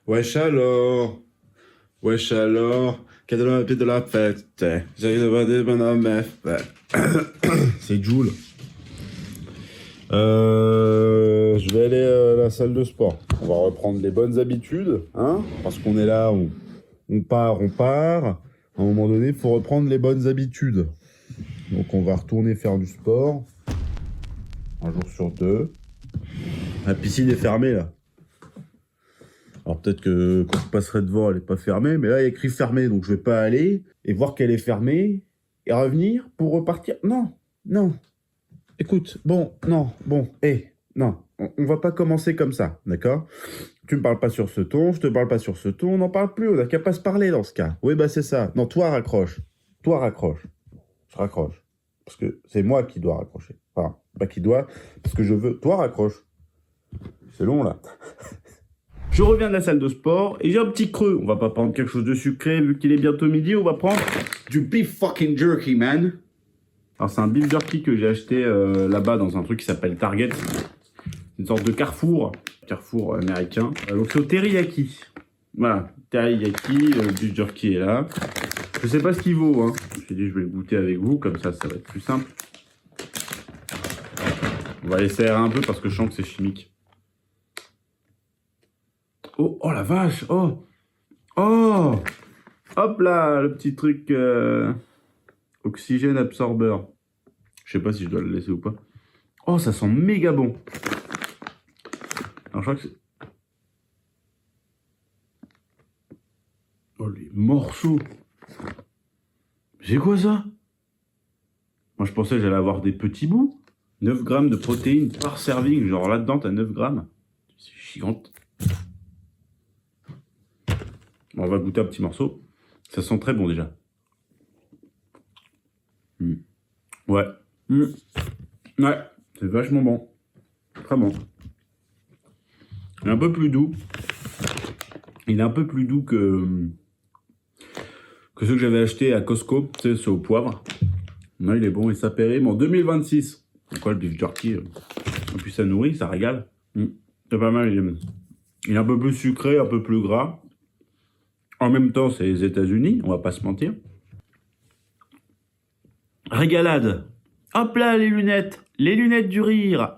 Wesh alors, wesh alors, cadeau dans la pied de la fête, j'ai devant des bonhommes, c'est Jul. Je vais aller à la salle de sport. On va reprendre les bonnes habitudes, hein, parce qu'on est là, on part. À un moment donné, il faut reprendre les bonnes habitudes. Donc on va retourner faire du sport, un jour sur deux. La piscine est fermée là. Alors peut-être que quand je passerai devant, elle n'est pas fermée, mais là il y a écrit fermée, donc je vais pas aller et voir qu'elle est fermée et revenir pour repartir. Non. Écoute, non, non, on va pas commencer comme ça, d'accord? Tu me parles pas sur ce ton, je te parle pas sur ce ton, on n'en parle plus, on n'a qu'à pas se parler dans ce cas. Oui, bah c'est ça. Non, toi raccroche. Je raccroche. Parce que c'est moi qui dois raccrocher. Enfin, pas qui doit, parce que je veux. Toi raccroche. C'est long là. Je reviens de la salle de sport et j'ai un petit creux. On va pas prendre quelque chose de sucré vu qu'il est bientôt midi, on va prendre du beef fucking jerky, man. Alors c'est un beef jerky que j'ai acheté là-bas dans un truc qui s'appelle Target. Une sorte de Carrefour américain. Donc c'est au teriyaki. Voilà, teriyaki, le beef jerky est là. Je sais pas ce qu'il vaut, hein. Je me suis dit je vais le goûter avec vous, comme ça va être plus simple. On va essayer un peu parce que je sens que c'est chimique. Oh la vache, oh, hop là, le petit truc oxygène absorbeur. Je sais pas si je dois le laisser ou pas. Oh, ça sent méga bon. Alors je crois que c'est... Oh les morceaux. C'est quoi ça? Moi je pensais que j'allais avoir des petits bouts. 9 grammes de protéines par serving, genre là-dedans t'as 9 grammes. C'est gigante. On va goûter un petit morceau. Ça sent très bon déjà. Ouais. Ouais, c'est vachement bon. Très bon. Il est un peu plus doux. Il est un peu plus doux que ceux que j'avais acheté à Costco. Tu sais, c'est au poivre. Non, il est bon et ça périme en 2026. C'est quoi le beef jerky? Et puis ça nourrit, ça régale. C'est pas mal. Il est un peu plus sucré, un peu plus gras. En même temps, c'est les États-Unis, on va pas se mentir. Régalade. Hop là, les lunettes du rire.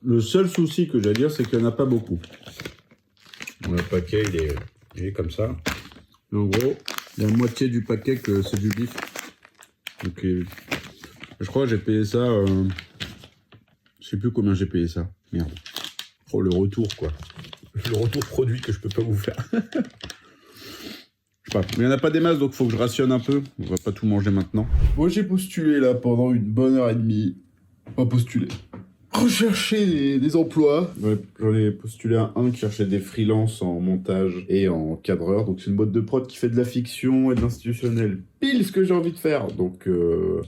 Le seul souci que j'ai à dire, c'est qu'il n'y en a pas beaucoup. Le paquet, il est comme ça. En gros, la moitié du paquet, que c'est du beef. Donc, je crois que j'ai payé ça... je sais plus combien j'ai payé ça. Merde. Oh, le retour, quoi. Le retour produit que je peux pas vous faire. Je sais pas. Mais il n'y en a pas des masses, donc il faut que je rationne un peu. On va pas tout manger maintenant. Moi, j'ai postulé, là, pendant une bonne heure et demie. Pas postulé. Rechercher des emplois. Ouais, j'en ai postulé à un qui cherchait des freelances en montage et en cadreur. Donc c'est une boîte de prod qui fait de la fiction et de l'institutionnel. Pile ce que j'ai envie de faire. Donc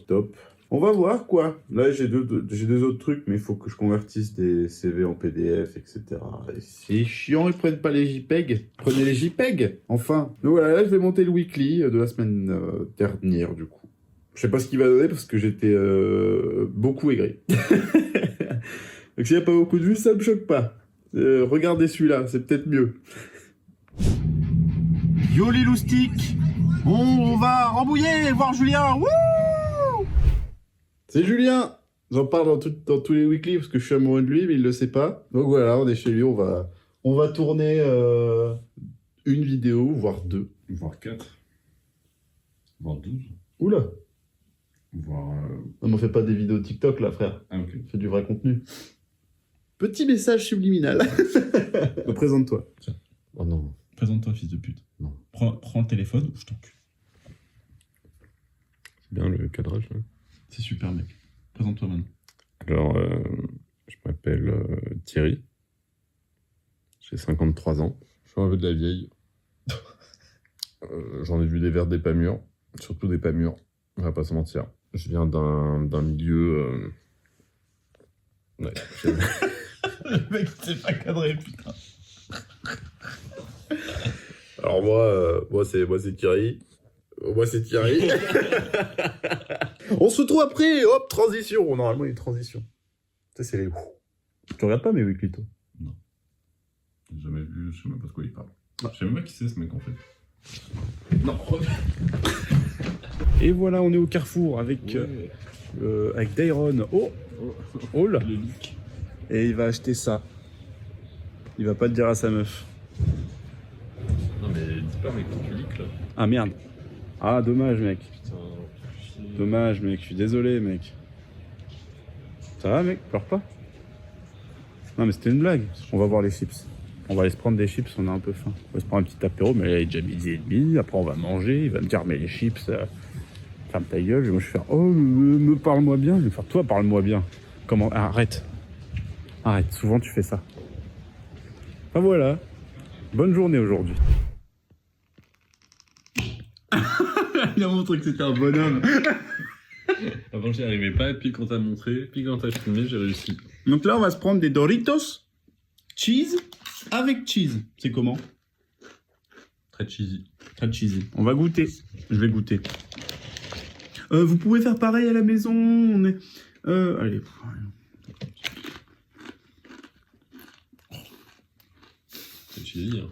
top. On va voir quoi. Là j'ai deux autres trucs, mais il faut que je convertisse des CV en PDF, etc. Et c'est chiant, ils prennent pas les JPEG. Prenez les JPEG, enfin. Donc voilà, là je vais monter le weekly de la semaine dernière du coup. Je sais pas ce qu'il va donner parce que j'étais beaucoup aigri. Donc s'il n'y a pas beaucoup de vues, ça me choque pas. Regardez celui-là, c'est peut-être mieux. Yo les loustiques, on va rembouiller, voir Julien. Wouh! C'est Julien. J'en parle dans tous les weekly parce que je suis amoureux de lui, mais il le sait pas. Donc voilà, on est chez lui, on va tourner une vidéo, voire 2. Voire 4. Voire 12. Oula. Voire... Non, mais on fait pas des vidéos TikTok là, frère. Ah, ok. On fait du vrai contenu. Petit message subliminal. Présente-toi. Tiens. Oh non. Présente-toi, fils de pute. Non. Prends le téléphone ou je t'encule. C'est bien le cadrage. Là. C'est super, mec. Présente-toi maintenant. Alors, je m'appelle Thierry. J'ai 53 ans. Je suis un peu de la vieille. J'en ai vu des verts, des pas mûrs. Surtout des pas mûrs. On va pas se mentir. Je viens d'un milieu... Ouais, Le mec, c'est pas cadré, putain. Alors moi c'est Thierry. Moi c'est Thierry. On se retrouve après, hop, transition. Normalement il y a une transition. Ça c'est les... Tu regardes pas mes weekly, toi? J'ai jamais vu, je sais même pas de quoi il parle. Je sais même pas qui c'est ce mec en fait. Non, Et voilà, on est au Carrefour avec, avec Dairon. Oh là. Le leak. Et il va acheter ça. Il va pas le dire à sa meuf. Non mais dis pas mec, tu leak là. Ah merde. Ah dommage mec. Putain. Dommage mec, je suis désolé mec. Ça va mec, pleure pas. Non mais c'était une blague. On va voir les chips. On va aller se prendre des chips, on a un peu faim. On va se prendre un petit apéro, mais là il est déjà 12h30. Après on va manger, il va me dire mais les chips, ferme ta gueule. Moi je vais faire oh me parle-moi bien. Je vais faire toi parle-moi bien. Comment? Arrête. Arrête, souvent tu fais ça. Ah voilà. Bonne journée aujourd'hui. Il a montré que c'était un bonhomme. Avant j'y arrivais pas, et puis quand t'as montré, puis quand t'as filmé, j'ai réussi. Donc là on va se prendre des Doritos cheese avec cheese. C'est comment? Très cheesy. Très cheesy. On va goûter. Je vais goûter. Vous pouvez faire pareil à la maison. On est... allez. Très cheesy, hein.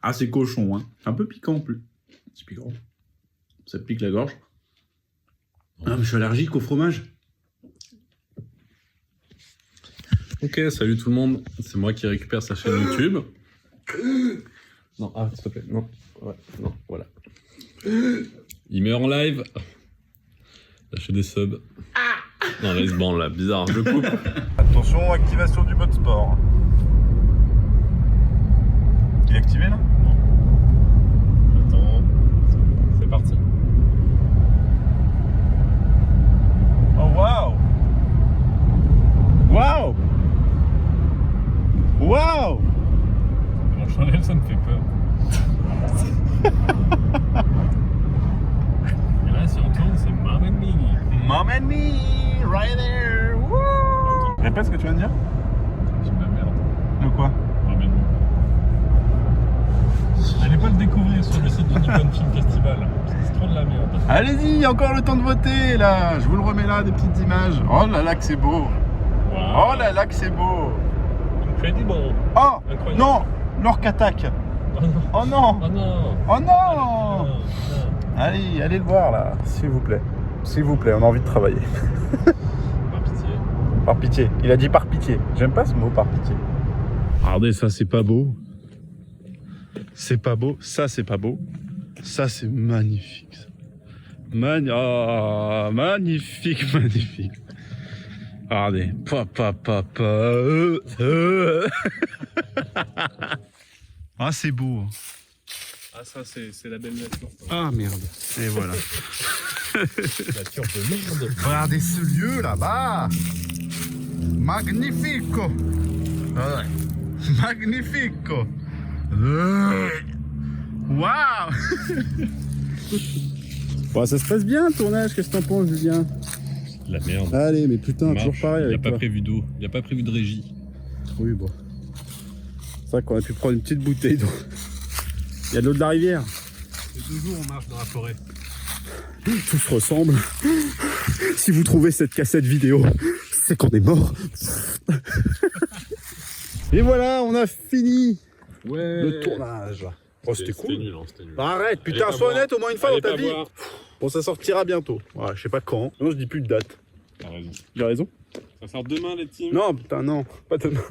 Ah, c'est cochon, hein. Un peu piquant en plus. C'est piquant. Ça te pique la gorge. Ah, mais je suis allergique au fromage. Ok, salut tout le monde. C'est moi qui récupère sa chaîne YouTube. Non, ah, s'il te plaît. Non, ouais, non, voilà. Il met en live. Lâchez des subs. Non, là, il se branle, là. Bizarre, je coupe. Attention, activation du mode sport. Il est activé là? Attends. C'est parti. Oh waouh! Waouh! Waouh! Mon Chanel, ça me fait peur. Et là, si on tourne, c'est Mom and Me. Mom and me, right there! Woo! Répète ce que tu viens de dire? C'est de la merde. De quoi? Mom and Me. Allez pas le découvrir sur le site du Nippon Film Festival. C'est trop de la merde. Allez-y, encore le temps de voter là! Je vous le remets là, des petites images. Oh là là que c'est beau! Wow. Oh là là que c'est beau! Incredible. Oh! Incroyable. Non! L'orque attaque! Oh non. Oh non! Oh non. Oh non! Non. Allez, allez le voir là, s'il vous plaît. S'il vous plaît, on a envie de travailler. Par pitié. Par pitié. Il a dit par pitié. J'aime pas ce mot, par pitié. Regardez, ça c'est pas beau. C'est pas beau. Ça c'est pas beau. Ça c'est magnifique. Ça. Magnifique, magnifique. Regardez. Ah c'est beau. Ah, ça, c'est la belle nature. Ah merde. Et voilà. Nature de merde. Regardez ce lieu là-bas. Magnifico. Ouais. Magnifico. Waouh. Bon, ça se passe bien le tournage, qu'est-ce que t'en penses, Julien? La merde. Allez, mais putain, toujours pareil Il avec a pas toi. prévu d'eau. Il a pas prévu de régie. Oui, bon. C'est vrai qu'on a pu prendre une petite bouteille d'eau. Il y a de l'eau de la rivière. Et 2 jours, on marche dans la forêt. Tout se ressemble. Si vous trouvez cette cassette vidéo, c'est qu'on est mort. Et voilà, on a fini Ouais. le tournage. Oh, c'était cool. nul, hein, c'était nul. Bah, arrête, Allez putain, pas sois boire. honnête au moins une fois Allez dans ta pas vie. boire. Bon, ça sortira bientôt. Voilà, je sais pas quand. Non, je dis plus de date. T'as raison. J'ai raison? Ça sort demain, les teams. Non, putain, non. Pas demain.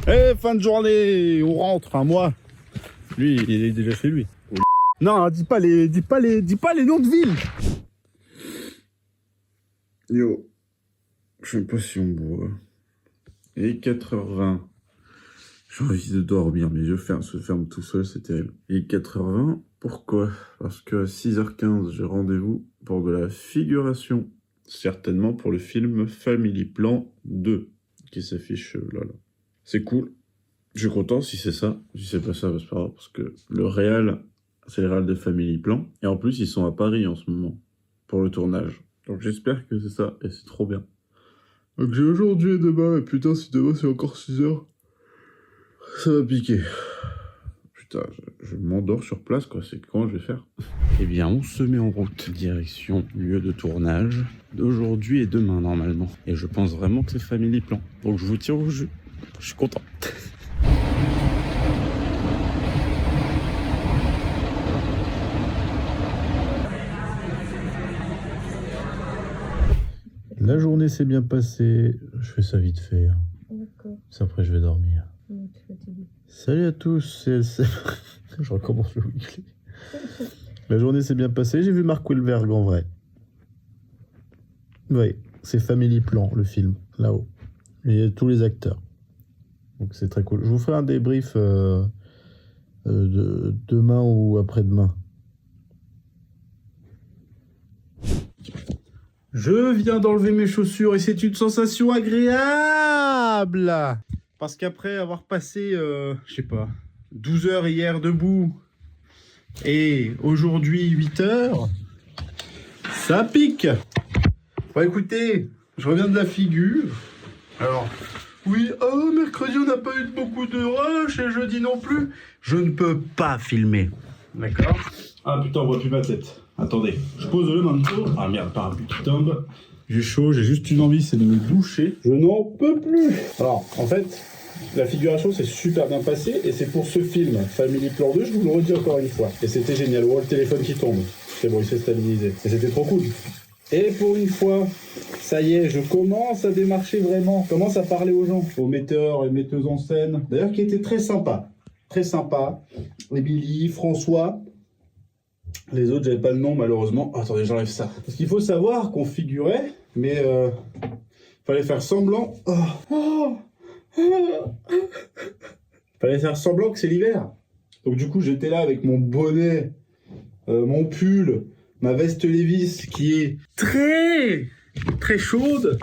Eh, fin de journée, on rentre. Enfin, moi. Lui, il est déjà chez lui. Non, dis pas les noms de villes. Yo. Je sais pas si on boit. Il est 4h20. J'ai envie de dormir, mes yeux se ferment tout seul, c'est terrible. Il est 4h20. Pourquoi? Parce que à 6h15, j'ai rendez-vous pour de la figuration. Certainement pour le film Family Plan 2, qui s'affiche là. C'est cool. Je suis content si c'est ça. Si c'est pas ça, c'est pas grave, parce que le réal, c'est le réal de Family Plan. Et en plus, ils sont à Paris en ce moment, pour le tournage. Donc j'espère que c'est ça, et c'est trop bien. Donc j'ai aujourd'hui et demain, et putain, si demain c'est encore 6h, ça va piquer. putain, je m'endors sur place, quoi. C'est comment je vais faire? Eh bien, on se met en route, direction lieu de tournage d'aujourd'hui et demain, normalement. Et je pense vraiment que c'est Family Plan. Donc, je vous tiens au jus. Je suis content. La journée s'est bien passée. Je fais ça vite fait. Hein. D'accord. Après, je vais dormir. Ouais, tu es fatigué. Salut à tous, c'est LC. Je recommence le weekly. La journée s'est bien passée, j'ai vu Mark Wahlberg en vrai. Oui, c'est Family Plan, le film, là-haut. Il y a tous les acteurs. Donc c'est très cool. Je vous ferai un débrief de demain ou après-demain. Je viens d'enlever mes chaussures et c'est une sensation agréable. Parce qu'après avoir passé, je sais pas, 12 heures hier debout et aujourd'hui 8 heures, ça pique. Bon écoutez, je reviens de la figure. Alors, oui, mercredi on n'a pas eu beaucoup de rush et jeudi non plus. Je ne peux pas filmer. D'accord? Ah putain, on voit plus ma tête. Attendez, je pose le manteau. Ah merde, parapluie qui tombe. J'ai chaud, j'ai juste une envie, c'est de me doucher. Je n'en peux plus. Alors, en fait, la figuration s'est super bien passée et c'est pour ce film, Family Plan 2, je vous le redis encore une fois. Et c'était génial. Oh, le téléphone qui tombe. C'est bon, il s'est stabilisé. Et c'était trop cool. Et pour une fois, ça y est, je commence à démarcher vraiment. Je commence à parler aux gens, aux metteurs et metteuses en scène. D'ailleurs, qui étaient très sympas. Très sympas. Émilie, François. Les autres, j'avais pas le nom malheureusement. Oh, attendez, j'enlève ça. Parce qu'il faut savoir qu'on figurait, mais fallait faire semblant. Fallait faire semblant que c'est l'hiver. Donc du coup, j'étais là avec mon bonnet, mon pull, ma veste Levi's qui est très très chaude.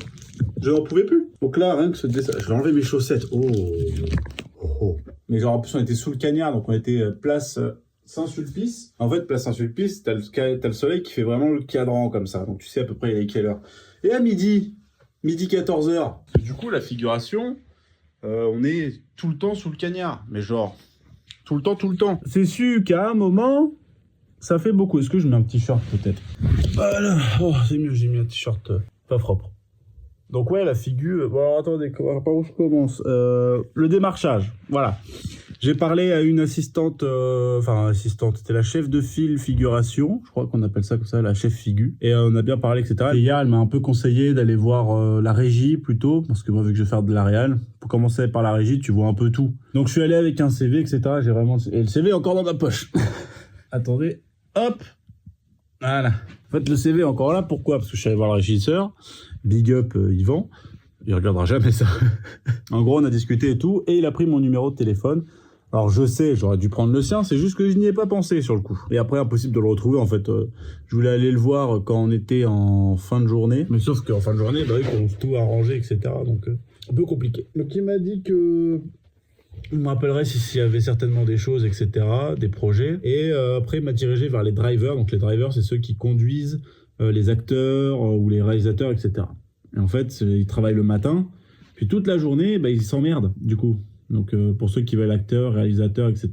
Je n'en pouvais plus. Donc là, rien que ce dessin, je vais enlever mes chaussettes. Oh. Mais genre en plus on était sous le cagnard, donc on était place Saint-Sulpice. En fait, place Saint-Sulpice, t'as le soleil qui fait vraiment le cadran comme ça. Donc tu sais à peu près il est quelle heure. Et à midi 14h. Du coup, la figuration, on est tout le temps sous le cagnard. Mais genre, tout le temps. C'est sûr qu'à un moment, ça fait beaucoup. Est-ce que je mets un t-shirt peut-être? Voilà. Oh, c'est mieux, j'ai mis un t-shirt pas propre. Donc ouais, la figure... Bon, alors attendez, par où je commence? Le démarchage, voilà. J'ai parlé à une assistante, c'était la chef de file figuration, je crois qu'on appelle ça comme ça, la chef figu. Et on a bien parlé, etc. Et hier, elle m'a un peu conseillé d'aller voir la régie plutôt, parce que moi, vu que je vais faire de la réal, pour commencer par la régie, tu vois un peu tout. Donc je suis allé avec un CV, etc. J'ai vraiment... Et le CV est encore dans ma poche. Attendez, hop, voilà. En fait, le CV est encore là, pourquoi? Parce que je suis allé voir le régisseur, big up Yvan, il regardera jamais ça. En gros, on a discuté et tout, et il a pris mon numéro de téléphone. Alors je sais, j'aurais dû prendre le sien, c'est juste que je n'y ai pas pensé sur le coup. Et après, impossible de le retrouver en fait. Je voulais aller le voir quand on était en fin de journée. Mais sauf qu'en fin de journée, bah oui, on s'est tout arrangé, etc. Donc un peu compliqué. Donc il m'a dit que... Il me rappellerait s'il y avait certainement des choses, etc., des projets. Et après, il m'a dirigé vers les drivers. Donc les drivers, c'est ceux qui conduisent les acteurs ou les réalisateurs, etc. Et en fait, ils travaillent le matin. Puis toute la journée, bah, ils s'emmerdent, du coup. Donc pour ceux qui veulent acteurs, réalisateurs, etc.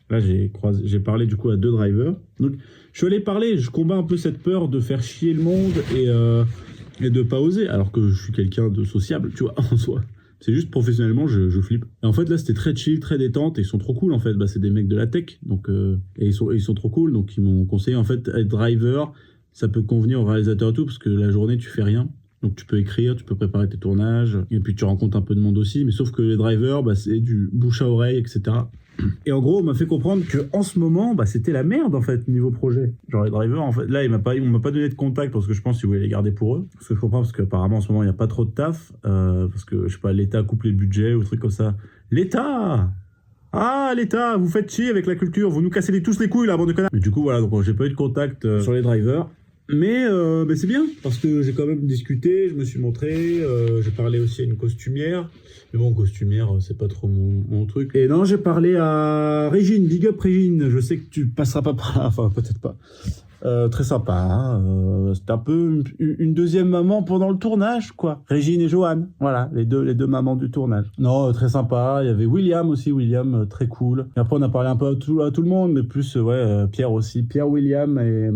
Là, j'ai parlé du coup à 2 drivers. Donc je suis allé parler, je combats un peu cette peur de faire chier le monde et de pas oser. Alors que je suis quelqu'un de sociable, tu vois, en soi. C'est juste professionnellement, je flippe. Et en fait, là, c'était très chill, très détente. Et ils sont trop cool, en fait. Bah, c'est des mecs de la tech. Donc, et ils sont trop cool. Donc, ils m'ont conseillé, en fait, être driver. Ça peut convenir aux réalisateurs et tout, parce que la journée, tu fais rien. Donc, tu peux écrire, tu peux préparer tes tournages. Et puis, tu rencontres un peu de monde aussi. Mais sauf que les drivers, bah, c'est du bouche à oreille, etc. Et en gros, on m'a fait comprendre qu'en ce moment, bah, c'était la merde, en fait, niveau projet. Genre, les drivers, en fait, là, on m'a pas donné de contact parce que je pense qu'ils voulaient les garder pour eux. Parce que je comprends, parce qu'apparemment, en ce moment, il n'y a pas trop de taf. Parce que, je sais pas, l'État coupe les budgets ou des trucs comme ça. L'État! Ah, l'État, vous faites chier avec la culture, vous nous cassez tous les couilles, là, bande de connards. Mais du coup, voilà, donc j'ai pas eu de contact sur les drivers. Mais c'est bien, parce que j'ai quand même discuté, je me suis montré, j'ai parlé aussi à une costumière. Mais bon, costumière, c'est pas trop mon truc. Et non, j'ai parlé à Régine, big up Régine, je sais que tu passeras pas par là, enfin peut-être pas. Très sympa. C'était un peu une deuxième maman pendant le tournage, quoi. Régine et Joanne, voilà, les deux mamans du tournage. Non, très sympa. Il y avait William aussi, William, très cool. Et après, on a parlé un peu à tout le monde, mais plus, Pierre aussi. Pierre, William et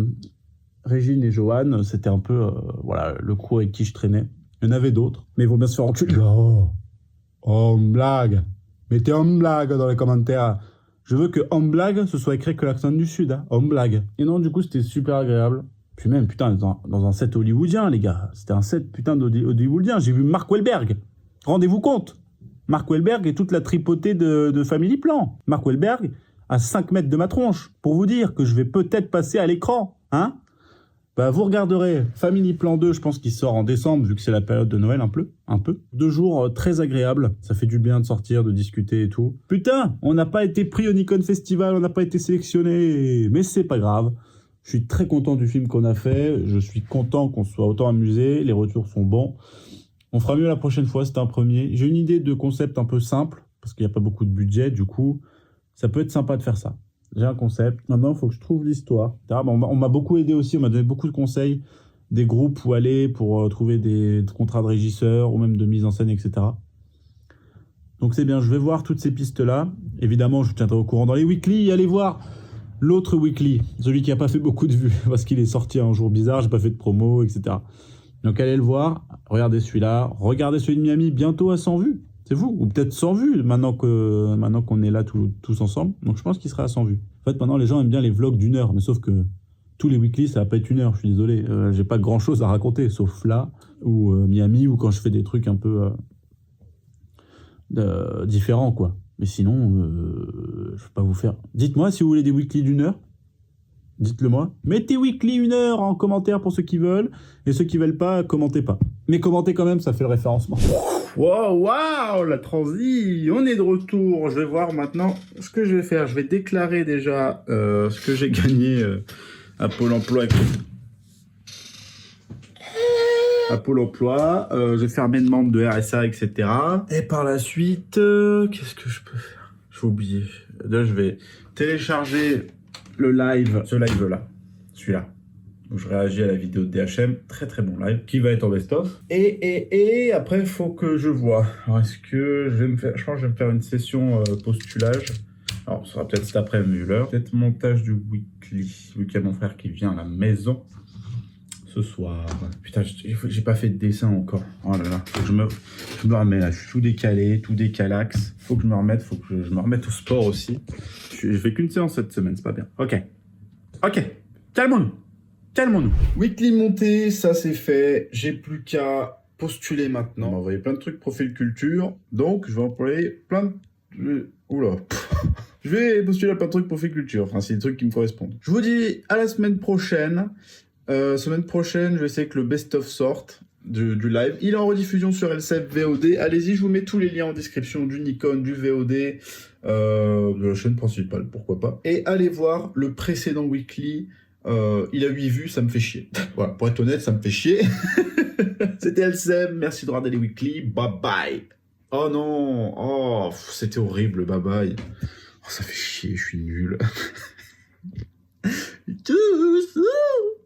Régine et Joanne, c'était un peu, voilà, le crew avec qui je traînais. Il y en avait d'autres, mais ils vont bien se faire enculer. Oh, une blague. Mettez en blague dans les commentaires. Je veux que en blague, ce soit écrit que l'accent du Sud, hein, en blague. Et non, du coup, c'était super agréable. Puis même, putain, dans un set hollywoodien, les gars. C'était un set, putain, hollywoodien. J'ai vu Mark Wahlberg. Rendez-vous compte. Mark Wahlberg et toute la tripotée de Family Plan. Mark Wahlberg à 5 mètres de ma tronche. Pour vous dire que je vais peut-être passer à l'écran, hein. Bah, vous regarderez Family Plan 2, je pense qu'il sort en décembre, vu que c'est la période de Noël un peu. 2 jours très agréables, ça fait du bien de sortir, de discuter et tout. Putain, on n'a pas été pris au Nikon Festival, on n'a pas été sélectionné, mais c'est pas grave. Je suis très content du film qu'on a fait, je suis content qu'on soit autant amusé, les retours sont bons. On fera mieux la prochaine fois, c'était un premier. J'ai une idée de concept un peu simple, parce qu'il n'y a pas beaucoup de budget, du coup, ça peut être sympa de faire ça. J'ai un concept. Maintenant, il faut que je trouve l'histoire. On m'a beaucoup aidé aussi. On m'a donné beaucoup de conseils, des groupes où aller pour trouver des contrats de régisseurs ou même de mise en scène, etc. Donc c'est bien. Je vais voir toutes ces pistes-là. Évidemment, je vous tiendrai au courant dans les weekly. Allez voir l'autre weekly, celui qui n'a pas fait beaucoup de vues parce qu'il est sorti un jour bizarre. J'ai pas fait de promo, etc. Donc allez le voir. Regardez celui-là. Regardez celui de Miami. Bientôt à 100 vues. C'est fou, ou peut-être 100 vues maintenant qu'on est là tous ensemble. Donc je pense qu'il sera à 100 vues. En fait, maintenant les gens aiment bien les vlogs d'1 heure, mais sauf que tous les weekly, ça va pas être 1 heure, je suis désolé. J'ai pas grand-chose à raconter, sauf là, ou Miami, ou quand je fais des trucs un peu différents, quoi. Mais sinon, je vais pas vous faire... Dites-moi si vous voulez des weekly d'1 heure. Dites-le moi. Mettez weekly 1 heure en commentaire pour ceux qui veulent, et ceux qui veulent pas, commentez pas. Mais commentez quand même, ça fait le référencement. Wow, la transi, on est de retour. Je vais voir maintenant ce que je vais faire. Je vais déclarer déjà ce que j'ai gagné à Pôle emploi. À Pôle emploi, je vais faire mes demandes de RSA, etc. Et par la suite, qu'est-ce que je peux faire? J'ai oublié. Là, je vais télécharger le live, ce live-là, celui-là. Donc je réagis à la vidéo de DHM, très très bon live, qui va être en best-of. Et après, il faut que je vois. Alors est-ce que je vais me faire, je pense que je vais me faire une session postulage. Alors ce sera peut-être cet après-midi, vu l'heure. Peut-être montage du weekly, vu qu'il y a mon frère qui vient à la maison ce soir. Putain, j'ai pas fait de dessin encore. Oh là là, faut que je me remets là, je suis tout décalé, tout décalax. Faut que je me remette, faut que je me remette au sport aussi. Je fais qu'une séance cette semaine, c'est pas bien. Ok, calmons-nous. Weekly monté, ça c'est fait. J'ai plus qu'à postuler maintenant. On m'a envoyé plein de trucs profil culture. Donc, je vais employer plein de... Oula. Je vais postuler à plein de trucs profil culture. Enfin, c'est des trucs qui me correspondent. Je vous dis à la semaine prochaine. Semaine prochaine, je vais essayer que le best-of sorte du live. Il est en rediffusion sur LCF VOD. Allez-y, je vous mets tous les liens en description du Nikon, du VOD, de la chaîne principale, pourquoi pas. Et allez voir le précédent weekly. Il a 8 vues, ça me fait chier. Voilà, pour être honnête, ça me fait chier. C'était LCM, merci de regarder les weekly. Bye bye. Oh non, oh, c'était horrible, bye bye. Oh, ça fait chier, je suis nul. Tchuss.